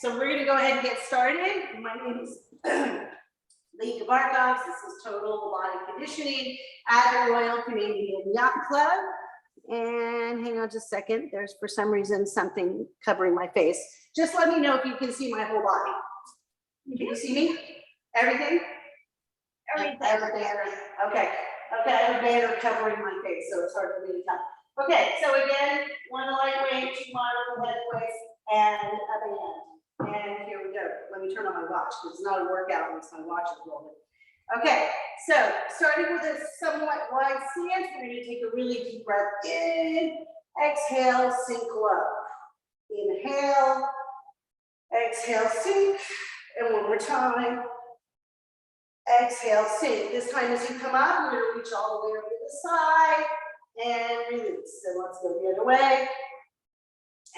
So we're gonna go ahead and get started. My name is Leigh. This is Total Body Conditioning at the Royal Canadian Yacht Club. And hang on just a second. There's for some reason something covering my face. Just let me know if you can see my whole body. Can you see me? Everything? Everything. Okay. Okay, I have a banner covering my face, so it's hard for me to tell. Okay, so again, one lightweight, two moderate head weights, and a band. And here we go. Let me turn on my watch because it's not a workout unless my watch is rolling. Okay, so starting with a somewhat wide stance, we're going to take a really deep breath in, exhale, sink low. Inhale, exhale, sink, and one more time. Exhale, sink. This time as you come up, you're going to reach all the way over to the side and release. So let's go the other way.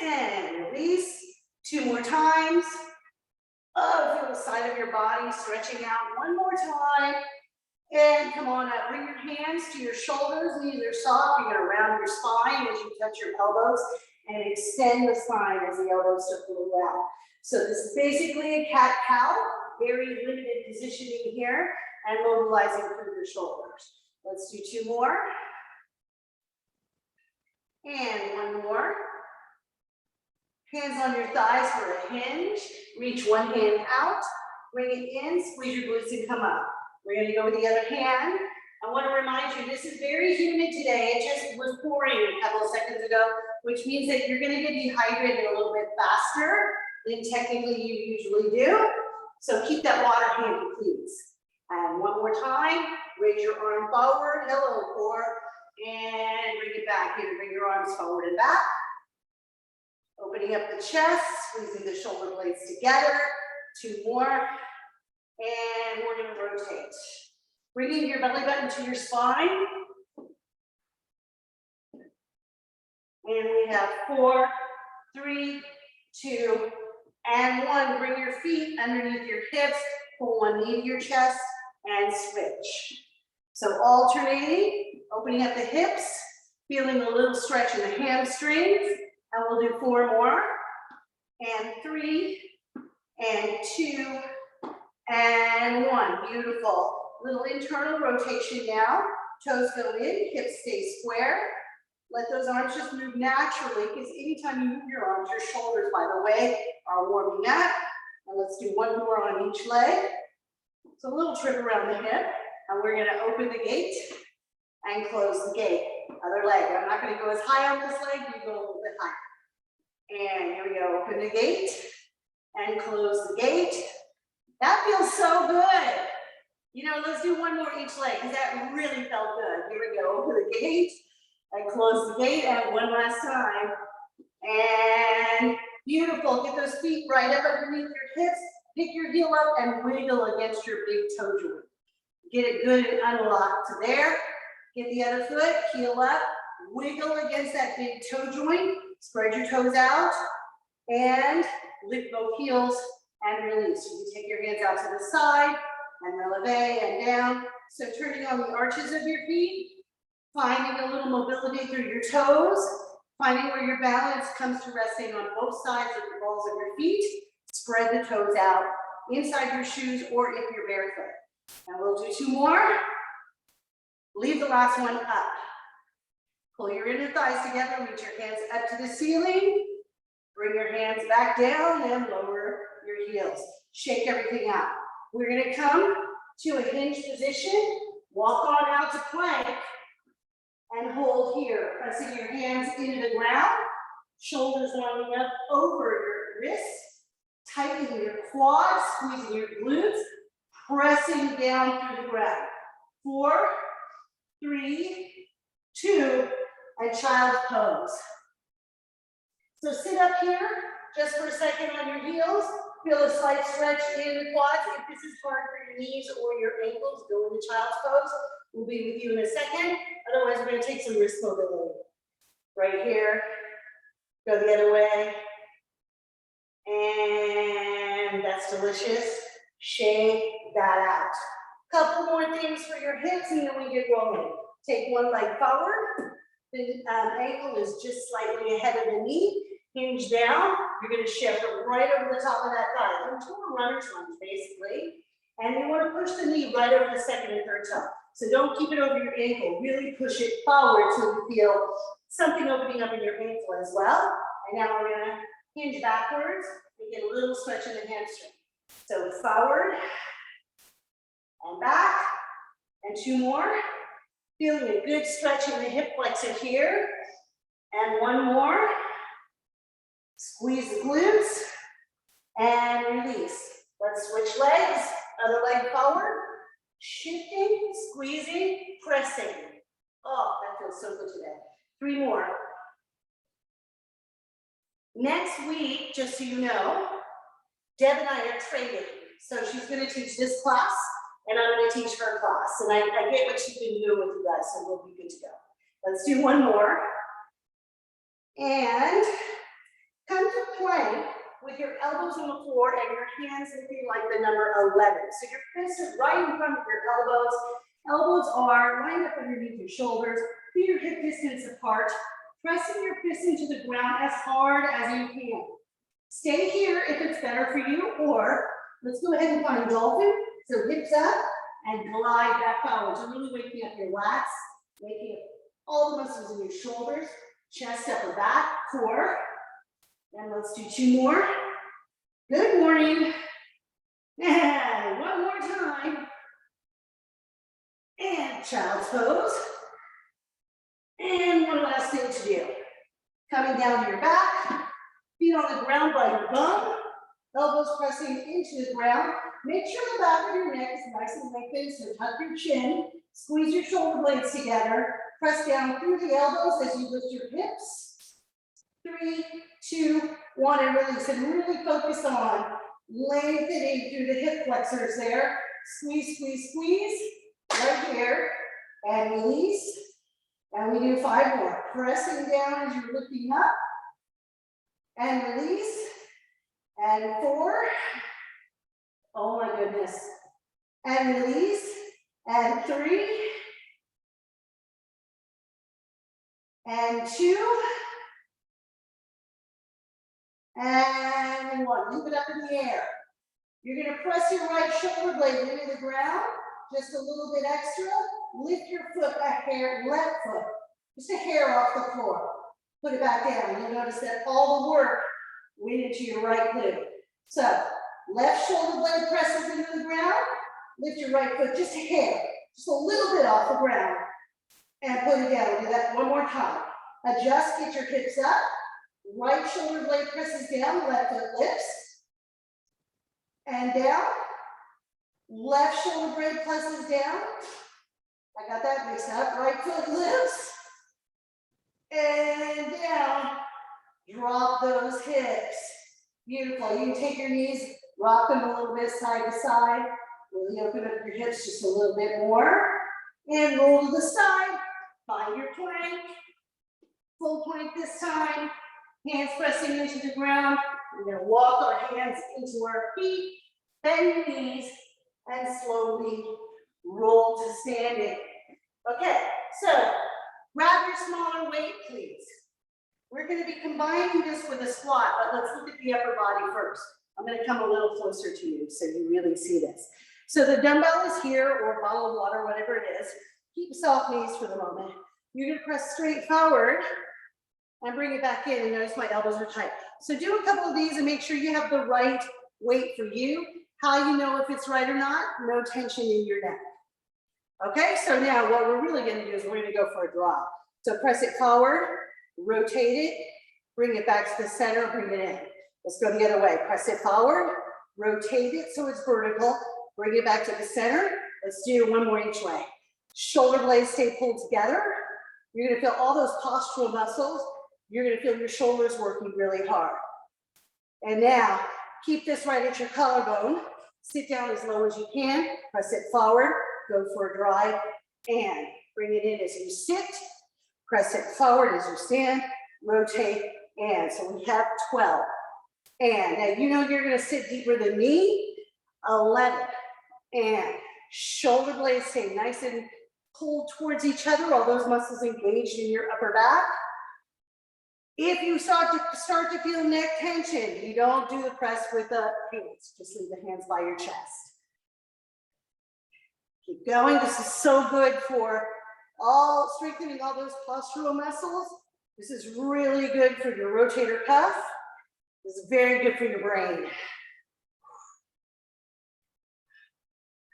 And release. Two more times. Oh, feel the side of your body stretching out. One more time. And come on up. Bring your hands to your shoulders. Knees are soft. You're going to round your spine as you touch your elbows and extend the spine as the elbows circle around. So this is basically a cat-cow. Very limited positioning here and mobilizing through your shoulders. Let's do two more. And one more. Hands on your thighs for a hinge. Reach one hand out, bring it in, squeeze your glutes and come up. We're going to go with the other hand. I want to remind you, this is very humid today. It just was pouring a couple of seconds ago, which means that you're going to get dehydrated a little bit faster than technically you usually do. So keep that water handy, please. And one more time, raise your arm forward, hello core, and bring it back here. Bring your arms forward and back. Opening up the chest, squeezing the shoulder blades together. Two more, and we're going to rotate. Bringing your belly button to your spine. And we have 4, 3, 2, and 1. Bring your feet underneath your hips, pull one knee to your chest, and switch. So alternating, opening up the hips, feeling a little stretch in the hamstrings, and we'll do 4 more, and 3, and 2, and 1. Beautiful. Little internal rotation now. Toes go in, hips stay square. Let those arms just move naturally, because anytime you move your arms, your shoulders, by the way, are warming up. And let's do one more on each leg. So a little trip around the hip, and we're going to open the gate and close the gate. Other leg. I'm not going to go as high on this leg, you go a little bit higher. And here we go, open the gate and close the gate. That feels so good. You know, let's do one more each leg, because that really felt good. Here we go, open the gate. And close the gate, and one last time. And beautiful. Get those feet right up underneath your hips. Pick your heel up and wiggle against your big toe joint. Get it good and unlocked to there. Get the other foot, heel up, wiggle against that big toe joint. Spread your toes out and lift both heels and release. You can take your hands out to the side and releve and down. So turning on the arches of your feet. Finding a little mobility through your toes, finding where your balance comes to resting on both sides of the balls of your feet. Spread the toes out inside your shoes or if you're barefoot. And we'll do 2 more. Leave the last one up. Pull your inner thighs together, reach your hands up to the ceiling. Bring your hands back down and lower your heels. Shake everything out. We're going to come to a hinge position. Walk on out to plank. And hold here, pressing your hands into the ground, shoulders lining up over your wrists, tightening your quads, squeezing your glutes, pressing down through the ground. 4, 3, 2, and child's pose. So sit up here just for a second on your heels. Feel a slight stretch in the quads. If this is hard for your knees or your ankles, go into child's pose. We'll be with you in a second. Otherwise, we're going to take some wrist mobility. Right here. Go the other way. And that's delicious. Shake that out. Couple more things for your hips, and then we get rolling. Take one leg forward. The ankle is just slightly ahead of the knee. Hinge down, you're gonna shift right over the top of that thigh. Into a runner's lunge, basically. And you wanna push the knee right over the second and third toe. So don't keep it over your ankle, really push it forward so you feel something opening up in your ankle as well. And now we're gonna hinge backwards and get a little stretch in the hamstring. So forward and back, and 2 more. Feeling a good stretch in the hip flexor here. And 1 more. Squeeze the glutes and release. Let's switch legs. Other leg forward. Shifting, squeezing, pressing. Oh, that feels so good today. 3 more. Next week, just so you know, Deb and I are trading. So she's going to teach this class, and I'm going to teach her class. And I get what she's been doing with you guys, so we'll be good to go. Let's do 1 more. And come to plank with your elbows on the floor and your hands looking like the number 11. So your fists are right in front of your elbows. Elbows are lined up underneath your shoulders. Feet are hip distance apart. Pressing your fists into the ground as hard as you can. Stay here if it's better for you, or let's go ahead and find dolphin. So hips up and glide back forward. So really waking up your lats, waking up all the muscles in your shoulders, chest, upper back, core. And let's do 2 more. Good morning. And 1 more time. And child's pose. And one last thing to do. Coming down to your back, feet on the ground by your bum, elbows pressing into the ground. Make sure the back of your neck is nice and lengthened, so tuck your chin, squeeze your shoulder blades together, press down through the elbows as you lift your hips. 3, 2, 1, and release. And really focus on lengthening through the hip flexors there. Squeeze, squeeze, squeeze, right here, and release. And we do 5 more. Pressing down as you're lifting up. And release. And 4. Oh my goodness. And release. And 3. And 2. And 1. Leave it up in the air. You're going to press your right shoulder blade into the ground. Just a little bit extra. Lift your foot, a hair, left foot. Just a hair off the floor. Put it back down. You'll notice that all the work went into your right glute. So, left shoulder blade presses into the ground. Lift your right foot just a hair. Just a little bit off the ground. And put it down. Do that 1 more time. Adjust, get your hips up. Right shoulder blade presses down. Left foot lifts. And down. Left shoulder blade presses down. I got that mixed up. Right foot lifts. And down. Drop those hips. Beautiful. You can take your knees, rock them a little bit side to side. Really open up your hips just a little bit more. And roll to the side. Find your plank. Full plank this time. Hands pressing into the ground. We're going to walk our hands into our feet. Bend your knees. And slowly roll to standing. Okay, so grab your smaller weight, please. We're going to be combining this with a squat, but let's look at the upper body first. I'm going to come a little closer to you so you really see this. So the dumbbell is here, or a bottle of water, whatever it is. Keep soft knees for the moment. You're going to press straight forward and bring it back in, and notice my elbows are tight. So do a couple of these and make sure you have the right weight for you. How you know if it's right or not? No tension in your neck. Okay, so now what we're really going to do is we're going to go for a drop. So press it forward, rotate it, bring it back to the center, bring it in. Let's go the other way. Press it forward, rotate it so it's vertical, bring it back to the center. Let's do 1 more each way. Shoulder blades stay pulled together. You're going to feel all those postural muscles. You're going to feel your shoulders working really hard. And now, keep this right at your collarbone. Sit down as low as you can. Press it forward. Go for a drive. And bring it in as you sit. Press it forward as you stand. Rotate. And so we have 12. And now you know you're going to sit deeper than me. 11. And shoulder blades stay nice and pulled towards each other. All those muscles engaged in your upper back. If you start to feel neck tension, you don't do the press with the hands. Just leave the hands by your chest. Keep going. This is so good for strengthening all those postural muscles. This is really good for your rotator cuff. This is very good for your brain.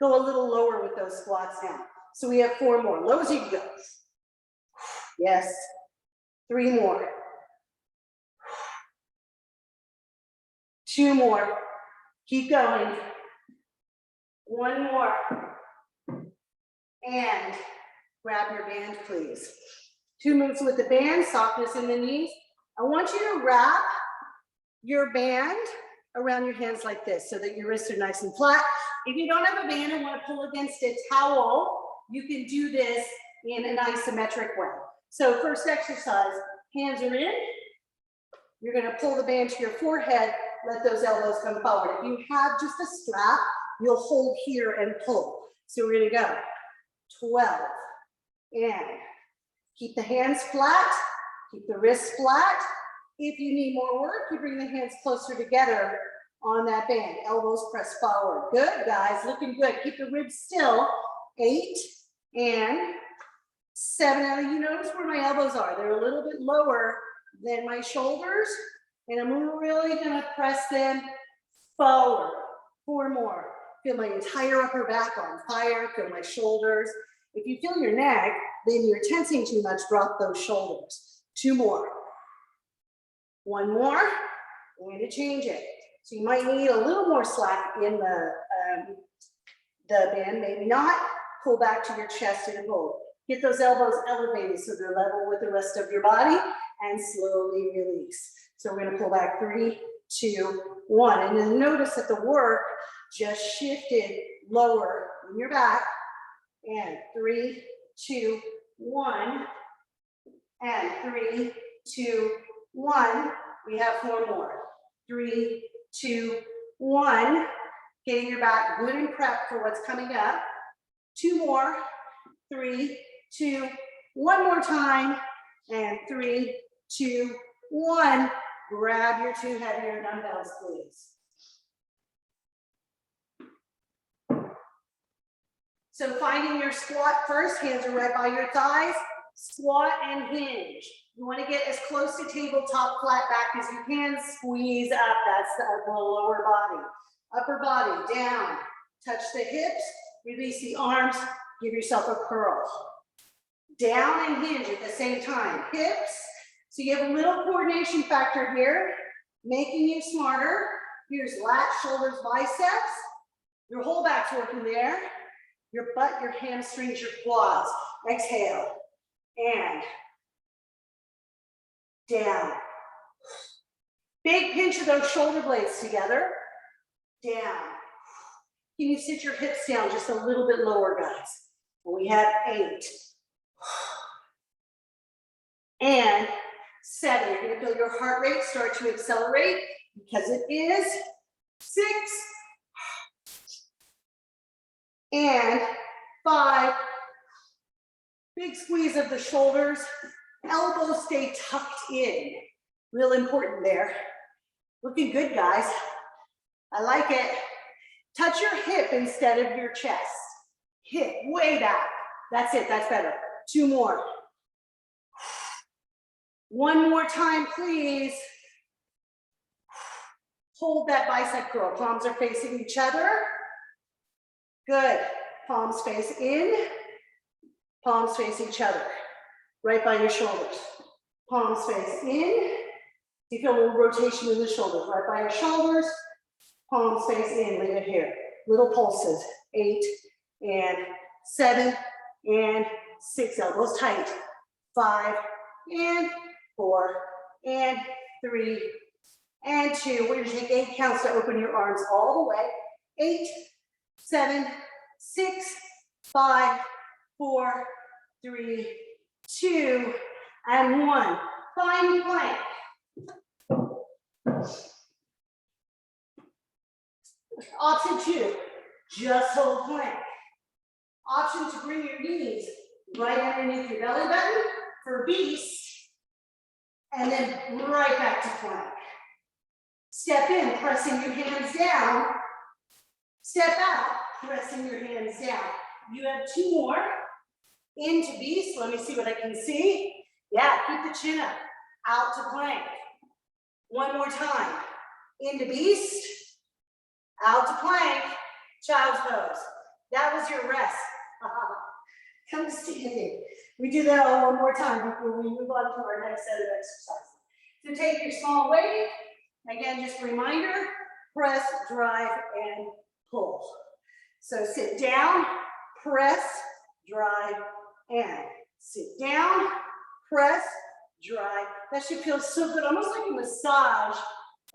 Go a little lower with those squats now. So we have 4 more. Low as you can go. Yes. 3 more. 2 more. Keep going. 1 more. And grab your band, please. 2 moves with the band, softness in the knees. I want you to wrap your band around your hands like this so that your wrists are nice and flat. If you don't have a band and want to pull against a towel, you can do this in an isometric way. So first exercise, hands are in. You're going to pull the band to your forehead, let those elbows come forward. If you have just a strap, you'll hold here and pull. So we're going to go 12 and keep the hands flat, keep the wrists flat. If you need more work, you bring the hands closer together on that band. Elbows press forward. Good, guys, looking good. Keep the ribs still. 8 and 7. Now you notice where my elbows are. They're a little bit lower than my shoulders, and I'm really gonna press them forward. 4 more. Feel my entire upper back on fire, feel my shoulders. If you feel your neck, then you're tensing too much, drop those shoulders. 2 more. 1 more. I'm going to change it. So you might need a little more slack in the band, maybe not. Pull back to your chest and hold. Get those elbows elevated so they're level with the rest of your body, and slowly release. So we're going to pull back 3, 2, 1. And then notice that the work just shifted lower in your back. And 3, 2, 1. And 3, 2, 1. We have 4 more. 3, 2, 1. Getting your back good and prepped for what's coming up. 2 more. 3, 2, 1 more time. And 3, 2, 1. Grab your 2 heavier dumbbells, please. So finding your squat first, hands are right by your thighs. Squat and hinge. You want to get as close to tabletop flat back as you can. Squeeze up, that's the lower body. Upper body down. Touch the hips, release the arms, give yourself a curl. Down and hinge at the same time. Hips, so you have a little coordination factor here, making you smarter. Here's lats, shoulders, biceps. Your whole back's working there. Your butt, your hamstrings, your quads. Exhale. And down. Big pinch of those shoulder blades together. Down. Can you sit your hips down just a little bit lower, guys? We have 8. And 7. You're going to feel your heart rate start to accelerate because it is. 6. And 5. Big squeeze of the shoulders. Elbows stay tucked in. Real important there. Looking good, guys. I like it. Touch your hip instead of your chest. Hip way back. That's it, that's better. 2 more. 1 more time, please. Hold that bicep curl. Palms are facing each other. Good. Palms face in. Palms face each other. Right by your shoulders. Palms face in. You feel a little rotation in the shoulders. Right by your shoulders. Palms face in. Leave it here. Little pulses. 8 and 7 and 6. Elbows tight. 5 and 4 and 3 and 2. We're going to take 8 counts to open your arms all the way. 8, 7, 6, 5, 4, 3, 2, and 1. Find plank. Option 2, just hold plank. Option to bring your knees right underneath your belly button for beast. and then right back to plank. Step in, pressing your hands down. Step out, pressing your hands down. You have 2 more. Into beast, let me see what I can see. Yeah, keep the chin up. Out to plank. 1 more time. Into beast, out to plank, child's pose. That was your rest. Come standing. We do that all 1 more time before we move on to our next set of exercises. So take your small weight. Again, just a reminder, press, drive, and pull. So sit down, press, drive, and sit down, press, drive. That should feel so good, almost like a massage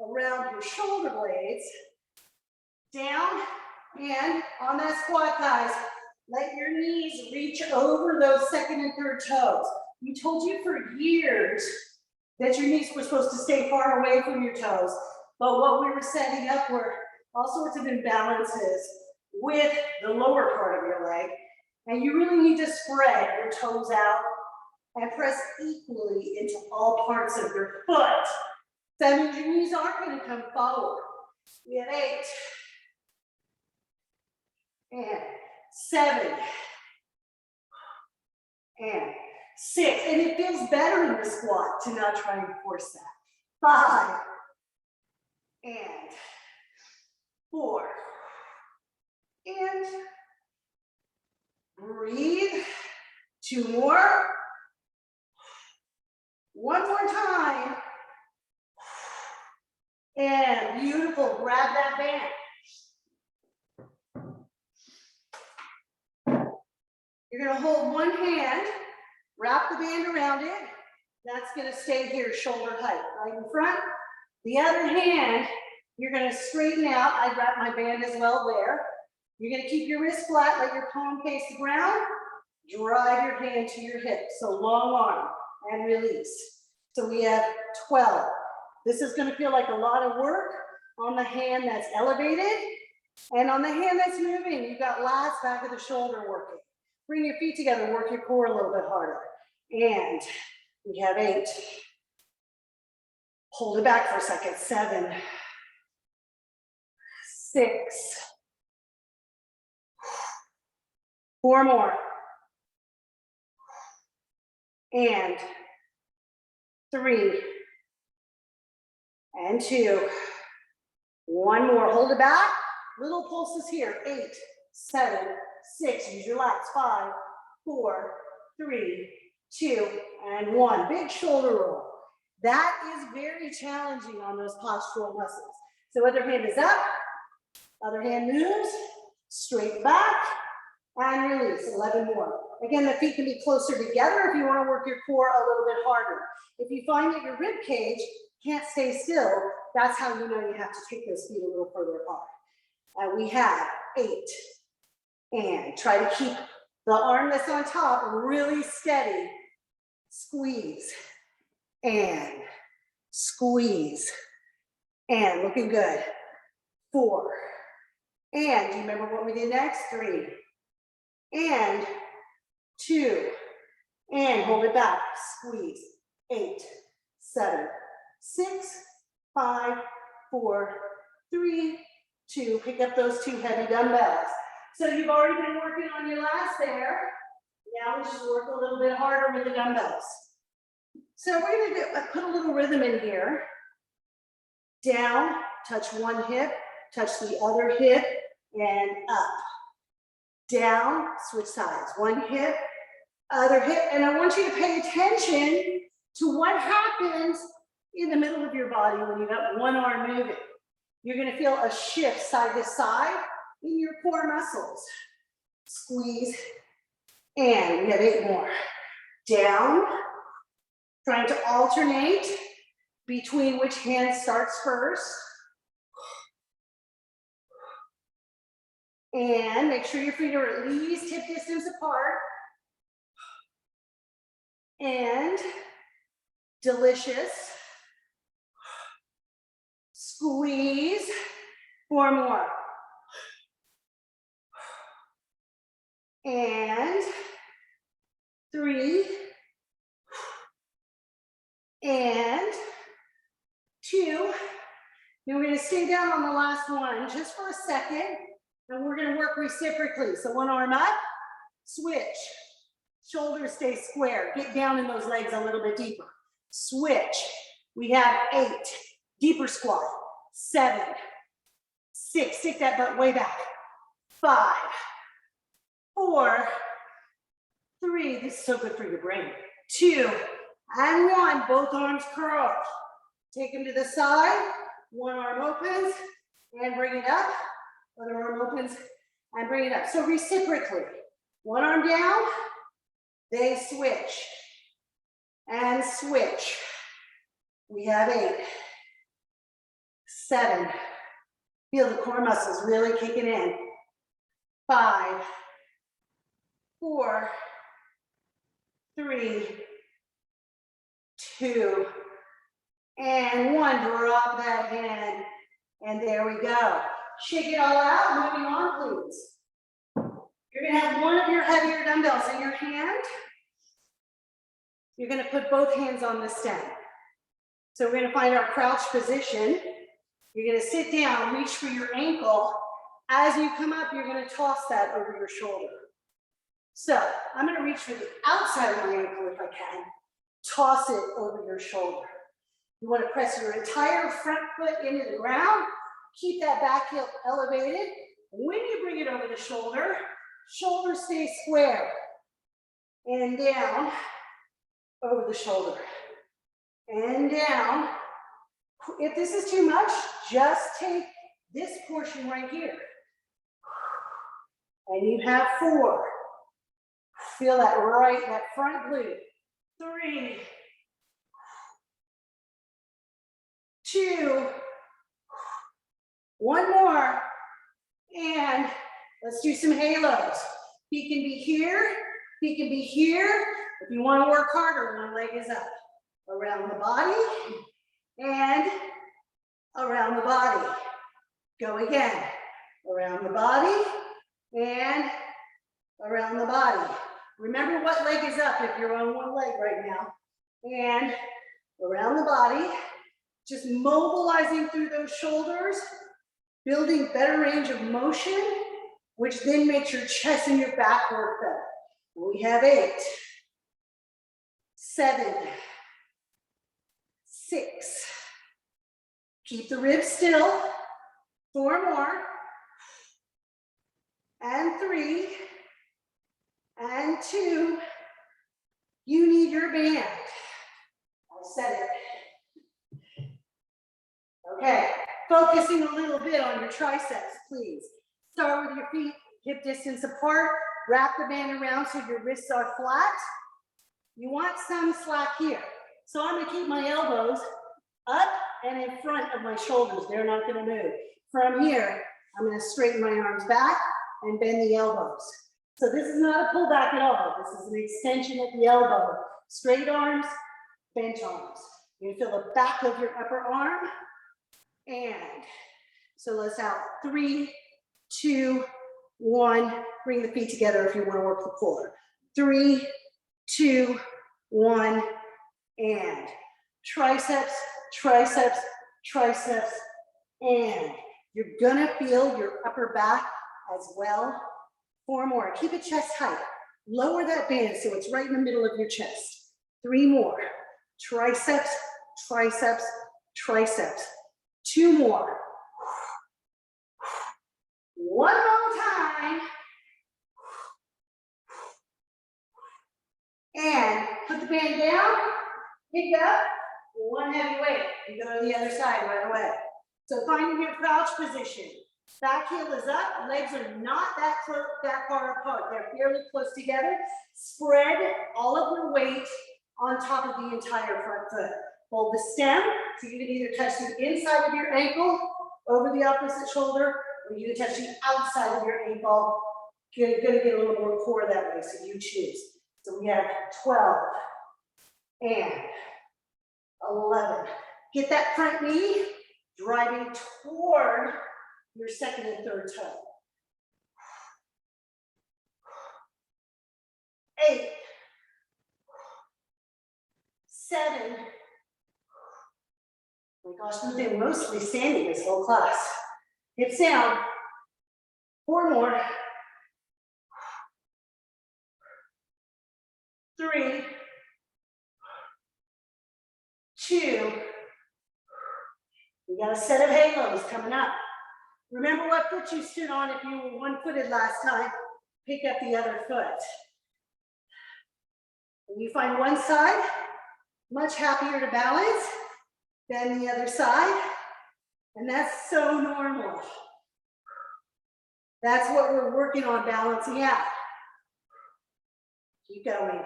around your shoulder blades. Down, and on that squat, guys, let your knees reach over those second and third toes. We told you for years that your knees were supposed to stay far away from your toes, but what we were setting up were all sorts of imbalances with the lower part of your leg, and you really need to spread your toes out and press equally into all parts of your foot. That means your knees aren't going to come forward. We have 8, and 7, and 6, and it feels better in the squat to not try and force that. 5, and 4, and breathe. 2 more. 1 more time. And beautiful, grab that band. You're gonna hold one hand, wrap the band around it. That's gonna stay here, shoulder height, right in front. The other hand, you're gonna straighten out. I wrap my band as well there. You're gonna keep your wrist flat, let your palm face the ground. Drive your hand to your hip, so long arm and release. So we have 12. This is gonna feel like a lot of work on the hand that's elevated, and on the hand that's moving, you've got lats, back of the shoulder working. Bring your feet together, work your core a little bit harder. And we have 8. Hold it back for a second. 7, 6, 4 more. And 3, and 2. 1 more, hold it back. Little pulses here. 8, 7, 6, use your lats. 5, 4, 3, 2, and 1. Big shoulder roll. That is very challenging on those postural muscles. So other hand is up, other hand moves, straight back, and release. 11 more. Again, the feet can be closer together if you want to work your core a little bit harder. If you find that your rib cage can't stay still, that's how you know you have to take those feet a little further apart. We have 8. And try to keep the arm that's on top really steady. Squeeze. And squeeze. And looking good. 4. And do you remember what we did next? 3. And 2. And hold it back. Squeeze. 8, 7, 6, 5, 4, 3, 2. Pick up those 2 heavy dumbbells. So you've already been working on your lats there. Now we just work a little bit harder with the dumbbells. So we're gonna put a little rhythm in here. Down, touch one hip, touch the other hip, and up. Down, switch sides. One hip, other hip, and I want you to pay attention to what happens in the middle of your body when you got one arm moving. You're gonna feel a shift side to side in your core muscles. Squeeze, and we have 8 more. Down, trying to alternate between which hand starts first. And make sure your feet are at least hip distance apart. And delicious. Squeeze. 4 more. And 3. and 2. Then we're going to stay down on the last one just for a second, and we're going to work reciprocally. So one arm up, switch. Shoulders stay square. Get down in those legs a little bit deeper. Switch. We have 8. Deeper squat. 7, 6. Stick that butt way back. 5, 4, 3. This is so good for your brain. 2, and 1. Both arms curled. Take them to the side. One arm opens and bring it up. Other arm opens and bring it up. So reciprocally. One arm down. They switch. And switch. We have 8, 7. Feel the core muscles really kicking in. 5, 4, 3, 2, and 1. Drop that hand. And there we go. Shake it all out. Moving on, please. You're going to have one of your heavier dumbbells in your hand. You're going to put both hands on the stem. So we're going to find our crouch position. You're going to sit down, reach for your ankle. As you come up, you're going to toss that over your shoulder. So I'm going to reach for the outside of my ankle if I can. Toss it over your shoulder. You want to press your entire front foot into the ground. Keep that back heel elevated. When you bring it over the shoulder, shoulder stays square. And down, over the shoulder. And down. If this is too much, just take this portion right here. And you have 4. Feel that right, that front glute. 3, 2, 1 more. And let's do some halos. Feet can be here, feet can be here. If you want to work harder, one leg is up. Around the body and around the body. Go again. Around the body and around the body. Remember what leg is up if you're on one leg right now. And around the body. Just mobilizing through those shoulders, building better range of motion, which then makes your chest and your back work better. We have 8, 7, 6. Keep the ribs still. 4 more. And 3. And 2. You need your band. I said it. Okay, focusing a little bit on your triceps, please. Start with your feet hip distance apart. Wrap the band around so your wrists are flat. You want some slack here. So I'm gonna keep my elbows up and in front of my shoulders. They're not gonna move. From here, I'm gonna straighten my arms back and bend the elbows. So this is not a pull back at all. This is an extension at the elbow. Straight arms, bent arms. You're gonna feel the back of your upper arm. And so let's have 3, 2, 1. Bring the feet together if you want to work the core. 3, 2, 1, and triceps, triceps, triceps, and you're gonna feel your upper back as well. 4 more. Keep it chest height. Lower that band so it's right in the middle of your chest. 3 more. Triceps, triceps, triceps. 2 more. 1 more time. And put the band down, pick up, 1 heavy weight. You go to the other side right away. So finding your crouch position. Back heel is up, legs are not that far apart. They're fairly close together. Spread all of your weight on top of the entire front foot. Hold the stem, so you can either touch the inside of your ankle over the opposite shoulder, or you can touch the outside of your ankle. You're gonna get a little more core that way, so you choose. So we have 12 and 11. Get that front knee driving toward your second and third toe. 8, 7, Oh my gosh, we've been mostly standing this whole class. Hips down. 4 more. 3, 2. We got a set of halos coming up. Remember what foot you stood on if you were one-footed last time. Pick up the other foot. When you find one side much happier to balance than the other side, and that's so normal. That's what we're working on balancing out. Keep going.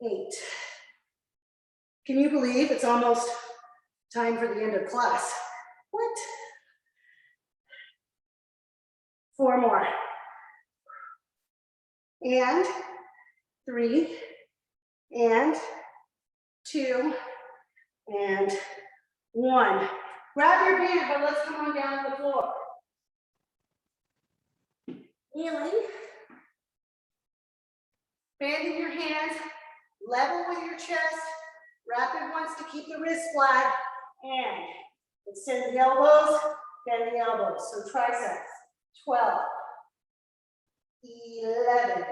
8. Can you believe it's almost time for the end of class? What? 4 more. And 3, and 2, and 1. Grab your band, but let's come on down to the floor. Kneeling. Banding your hands, level with your chest, rapid ones to keep the wrist flat, and extend the elbows, bend the elbows. So triceps, 12, 11,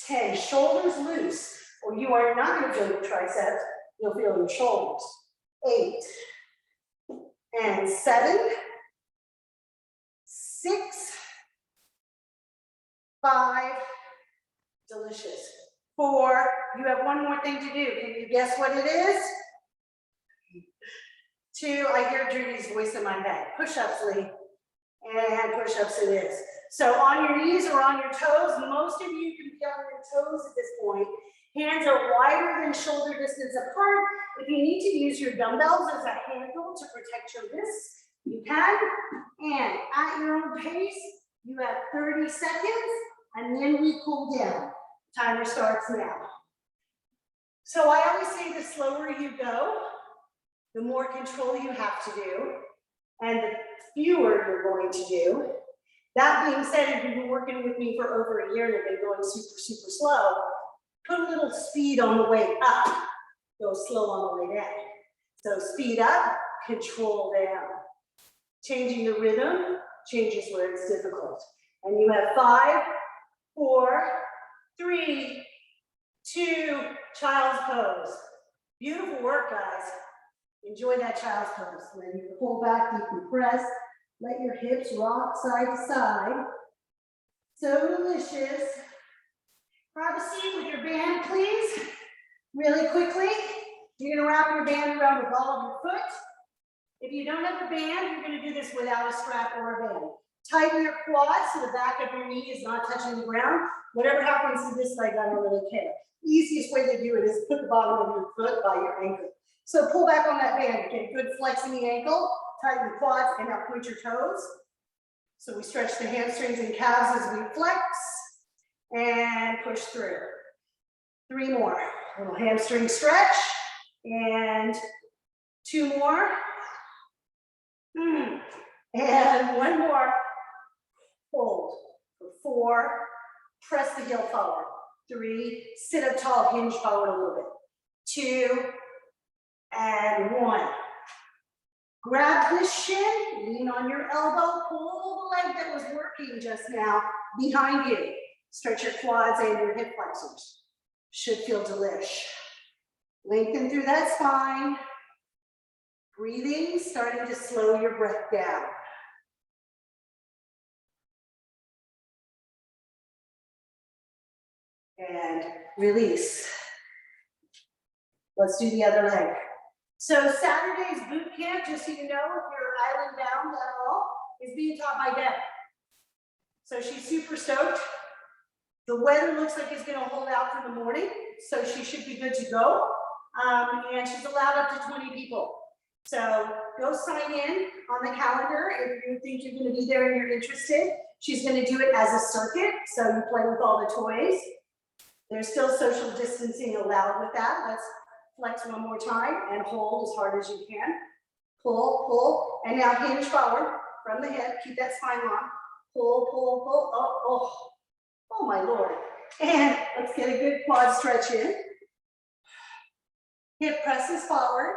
10. Shoulders loose, or you are not going to feel your triceps, you'll feel your shoulders. 8, and 7, 6, 5, delicious. 4, you have one more thing to do. Can you guess what it is? 2, I hear Judy's voice in my head. Push-ups, Leigh. And push-ups it is. So on your knees or on your toes, most of you can be on your toes at this point. Hands are wider than shoulder distance apart. If you need to use your dumbbells as a handle to protect your wrists, you can. And at your own pace, you have 30 seconds, and then we cool down. Timer starts now. So I always say the slower you go, the more control you have to do, and the fewer you're going to do. That being said, if you've been working with me for over a year and you've been going super, super slow, put a little speed on the way up, go slow on the way down. So speed up, control down. Changing the rhythm changes where it's difficult. And you have 5, 4, 3, 2, child's pose. Beautiful work, guys. Enjoy that child's pose. When you pull back, you can press. Let your hips rock side to side. So delicious. Grab a seat with your band, please. Really quickly. You're gonna wrap your band around the ball of your foot. If you don't have a band, you're gonna do this without a strap or a band. Tighten your quads so the back of your knee is not touching the ground. Whatever happens to this leg, I don't really care. Easiest way to do it is put the bottom of your foot by your ankle. So pull back on that band, get good flex in the ankle, tighten the quads, and now point your toes. So we stretch the hamstrings and calves as we flex, and push through. 3 more, little hamstring stretch, and 2 more, and 1 more, hold, for 4, press the heel forward, 3, sit up tall, hinge forward a little bit, 2, and 1. Grab this shin, lean on your elbow, pull the leg that was working just now behind you. Stretch your quads and your hip flexors. Should feel delish. Lengthen through that spine. Breathing, starting to slow your breath down. And release. Let's do the other leg. So Saturday's boot camp, just so you know, if you're island bound at all, is being taught by Deb. So she's super stoked. The weather looks like it's gonna hold out for the morning, so she should be good to go. And she's allowed up to 20 people. So go sign in on the calendar if you think you're gonna be there and you're interested. She's gonna do it as a circuit, so you play with all the toys. There's still social distancing allowed with that. Let's flex one more time and hold as hard as you can. Pull, pull, and now hinge forward from the hip. Keep that spine long. Pull, pull, pull. Oh, oh, oh my Lord. And let's get a good quad stretch in. Hip presses forward.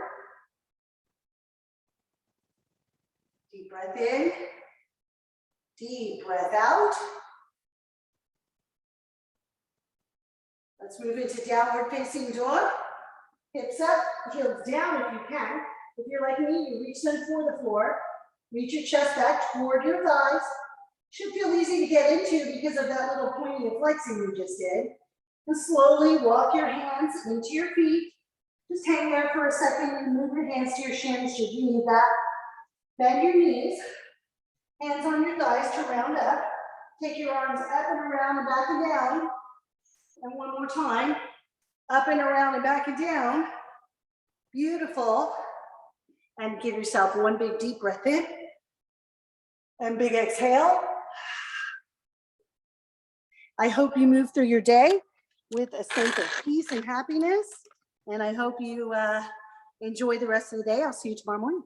Deep breath in. Deep breath out. Let's move into downward facing dog. Hips up, heels down if you can. If you're like me, you reach them for the floor. Reach your chest back toward your thighs. Should feel easy to get into because of that little pointing and flexing we just did. And slowly walk your hands into your feet. Just hang there for a second and move your hands to your shins should you need that. Bend your knees. Hands on your thighs to round up. Take your arms up and around and back and down. And one more time. Up and around and back and down. Beautiful. And give yourself one big deep breath in. And big exhale. I hope you move through your day with a sense of peace and happiness. And I hope you enjoy the rest of the day. I'll see you tomorrow morning.